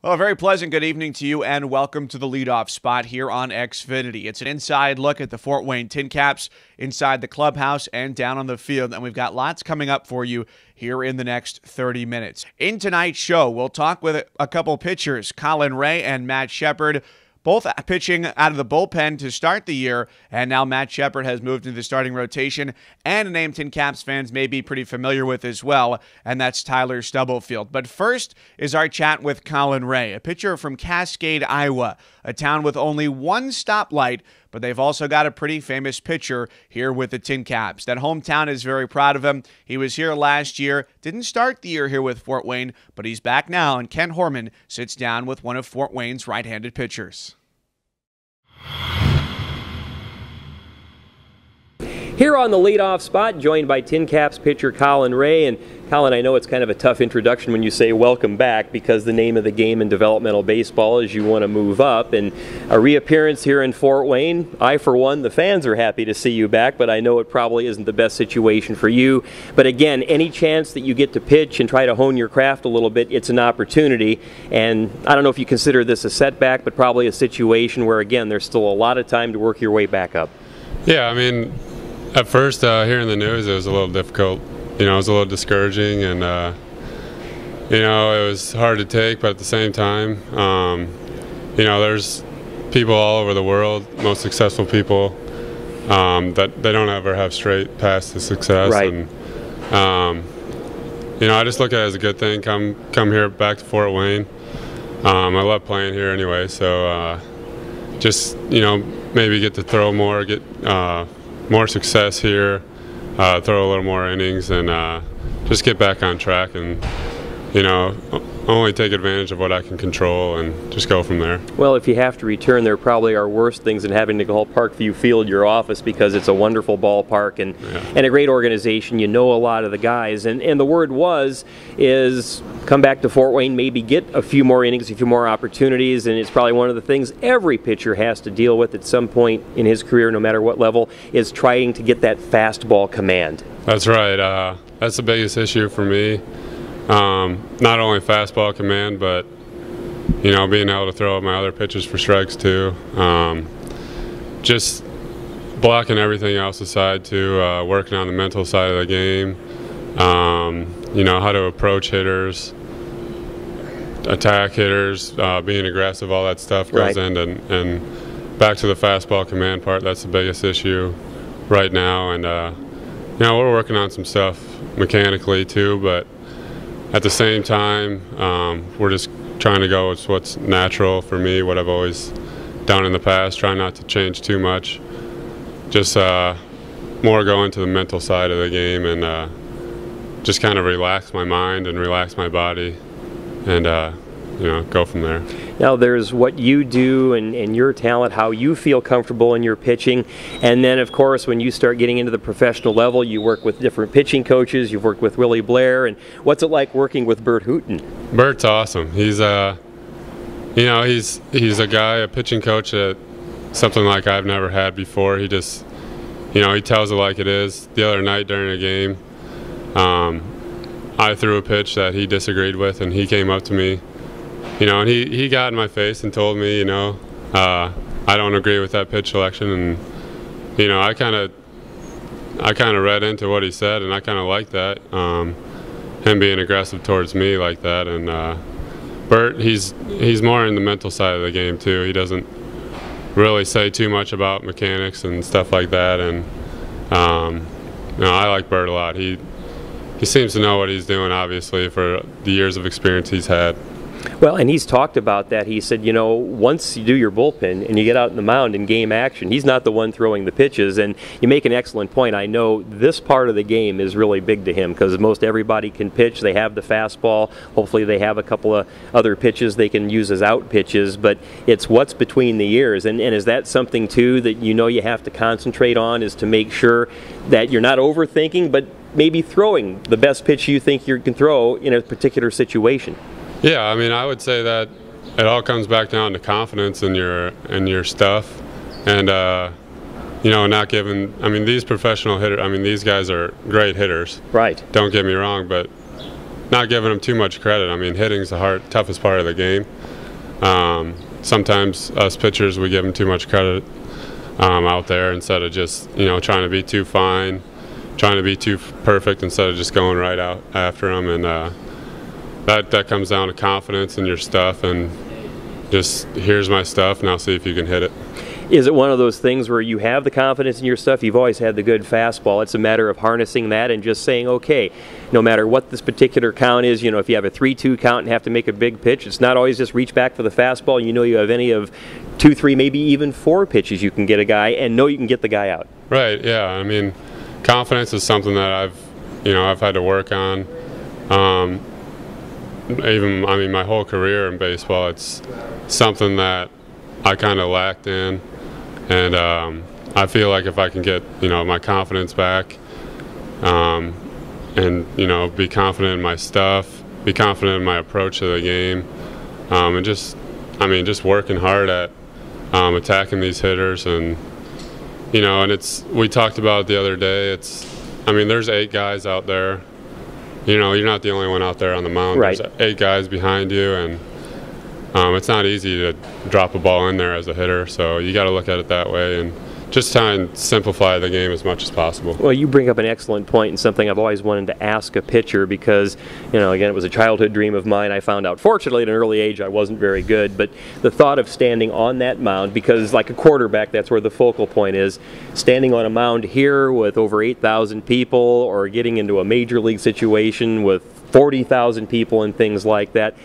Well, a very pleasant good evening to you, and welcome to the Leadoff Spot here on Xfinity. It's an inside look at the Fort Wayne TinCaps inside the clubhouse and down on the field, and we've got lots coming up for you here in the next 30 minutes. In tonight's show, we'll talk with a couple pitchers, Colin Rea and Matt Shepard, both pitching out of the bullpen to start the year, and now Matt Shepard has moved into the starting rotation, and a name TinCaps fans may be pretty familiar with as well, and that's Tyler Stubblefield. But first is our chat with Colin Rea, a pitcher from Cascade, Iowa, a town with only one stoplight, but they've also got a pretty famous pitcher here with the TinCaps. That hometown is very proud of him. He was here last year, didn't start the year here with Fort Wayne, but he's back now, and Ken Hormann sits down with one of Fort Wayne's right-handed pitchers. Here on the leadoff spot, joined by TinCaps pitcher Colin Rea. And Colin, I know it's kind of a tough introduction when you say welcome back, because the name of the game in developmental baseball is you want to move up. And a reappearance here in Fort Wayne, I for one, the fans are happy to see you back, but I know it probably isn't the best situation for you. But again, any chance that you get to pitch and try to hone your craft a little bit, it's an opportunity. And I don't know if you consider this a setback, but probably a situation where, again, there's still a lot of time to work your way back up. Yeah, I mean, at first, hearing the news, it was a little difficult. You know, it was a little discouraging, and you know, it was hard to take. But at the same time, you know, there's people all over the world, most successful people, that they don't ever have straight paths to success. Right. And you know, I just look at it as a good thing. Come here back to Fort Wayne. I love playing here anyway, so just, you know, maybe get to throw more, get more success here, throw a little more innings, and just get back on track, and, you know, only take advantage of what I can control and just go from there. Well, if you have to return, there probably are worse things than having to call Parkview Field your office, because it's a wonderful ballpark and a great organization. You know a lot of the guys, and the word is come back to Fort Wayne, maybe get a few more innings, a few more opportunities, and it's probably one of the things every pitcher has to deal with at some point in his career, no matter what level, is trying to get that fastball command. That's right. That's the biggest issue for me. Not only fastball command, but, you know, being able to throw my other pitches for strikes too. Just blocking everything else aside too, working on the mental side of the game. You know, how to approach hitters, attack hitters, being aggressive, all that stuff goes in, and back to the fastball command part, that's the biggest issue right now. And you know, we're working on some stuff mechanically too, but at the same time, we're just trying to go with what's natural for me, what I've always done in the past, trying not to change too much. Just more go into the mental side of the game, and just kind of relax my mind and relax my body, and you know, go from there. Now there's what you do and your talent, how you feel comfortable in your pitching, and then of course when you start getting into the professional level, you work with different pitching coaches. You've worked with Willie Blair, and what's it like working with Bert Hooton? Bert's awesome. He's you know, he's a guy, a pitching coach that something like I've never had before. He just, you know, he tells it like it is. The other night during a game, I threw a pitch that he disagreed with, and he came up to me, you know, and he got in my face and told me, you know, I don't agree with that pitch selection. And, you know, I kind of read into what he said, and I kind of like that, him being aggressive towards me like that. And Bert, he's more in the mental side of the game too. He doesn't really say too much about mechanics and stuff like that. And you know, I like Bert a lot. He seems to know what he's doing, obviously, for the years of experience he's had. Well, and he's talked about that. He said, you know, once you do your bullpen and you get out in the mound in game action, he's not the one throwing the pitches. And you make an excellent point. I know this part of the game is really big to him, because most everybody can pitch. They have the fastball. Hopefully they have a couple of other pitches they can use as out pitches, but it's what's between the ears. And is that something, too, that you know you have to concentrate on, is to make sure that you're not overthinking, but maybe throwing the best pitch you think you can throw in a particular situation? Yeah, I mean, I would say that it all comes back down to confidence in your stuff, and you know, not giving. I mean, these professional hitters. I mean, these guys are great hitters. Right. Don't get me wrong, but not giving him too much credit. I mean, hitting's the toughest part of the game. Sometimes us pitchers, we give him too much credit out there instead of just, trying to be too fine, trying to be too perfect instead of just going right out after him. And that comes down to confidence in your stuff and just, here's my stuff, now see if you can hit it. Is it one of those things where you have the confidence in your stuff, you've always had the good fastball, it's a matter of harnessing that and just saying, okay, no matter what this particular count is, if you have a 3-2 count and have to make a big pitch, it's not always just reach back for the fastball. You have any of 2, 3, maybe even 4 pitches you can get a guy and know you can get the guy out. Right, yeah. I mean, confidence is something that I've had to work on. My whole career in baseball, it's something that I kind of lacked in. And I feel like if I can get, my confidence back and, be confident in my stuff, be confident in my approach to the game, and just working hard at attacking these hitters. And, and we talked about it the other day, there's 8 guys out there. You're not the only one out there on the mound. Right. There's 8 guys behind you, and it's not easy to drop a ball in there as a hitter, so you got to look at it that way and just try and simplify the game as much as possible. Well, you bring up an excellent point and something I've always wanted to ask a pitcher because, again, it was a childhood dream of mine. I found out, fortunately, at an early age, I wasn't very good, but the thought of standing on that mound, because like a quarterback, that's where the focal point is, standing on a mound here with over 8,000 people or getting into a major league situation with 40,000 people and things like that,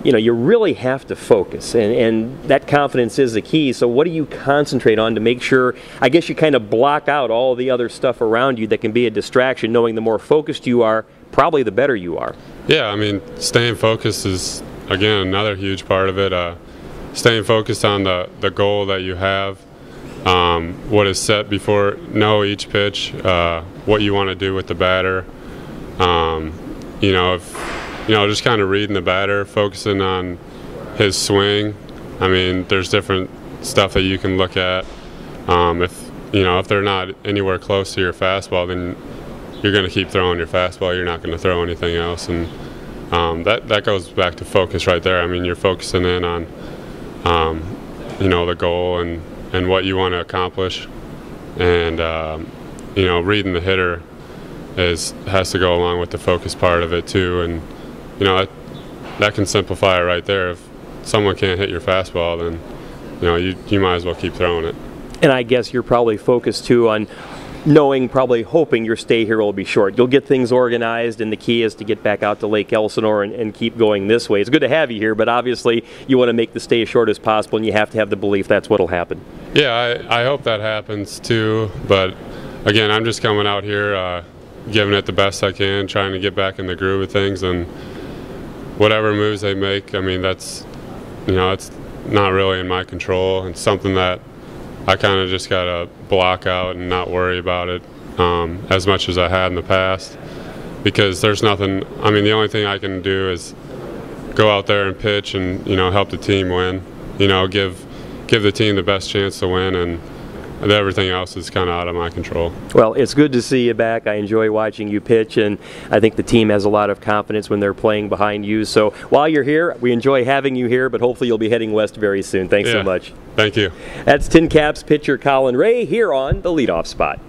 you really have to focus, and that confidence is the key. So what do you concentrate on to make sure, I guess you kind of block out all the other stuff around you that can be a distraction, knowing the more focused you are, probably the better you are? Yeah, staying focused is, again, another huge part of it. Staying focused on the goal that you have, what is set before, know each pitch, what you want to do with the batter. Just kind of reading the batter, focusing on his swing. There's different stuff that you can look at. If they're not anywhere close to your fastball, then you're going to keep throwing your fastball. You're not going to throw anything else, and that goes back to focus right there. You're focusing in on the goal and what you want to accomplish, and reading the hitter has to go along with the focus part of it too. And that can simplify it right there. If someone can't hit your fastball, then you might as well keep throwing it. And I guess you're probably focused too on probably hoping your stay here will be short. You'll get things organized, and the key is to get back out to Lake Elsinore and keep going this way. It's good to have you here, but obviously you want to make the stay as short as possible, and you have to have the belief that's what'll happen. Yeah, I hope that happens too, but again, I'm just coming out here giving it the best I can, trying to get back in the groove of things, and whatever moves they make, that's, it's not really in my control. It's something that I kind of just got to block out and not worry about it as much as I had in the past, because there's nothing, the only thing I can do is go out there and pitch and, help the team win, give the team the best chance to win, and everything else is kind of out of my control. Well, it's good to see you back. I enjoy watching you pitch, and I think the team has a lot of confidence when they're playing behind you. So while you're here, we enjoy having you here, but hopefully you'll be heading west very soon. Thanks so much. Thank you. That's TinCaps pitcher Colin Rea here on the Leadoff Spot.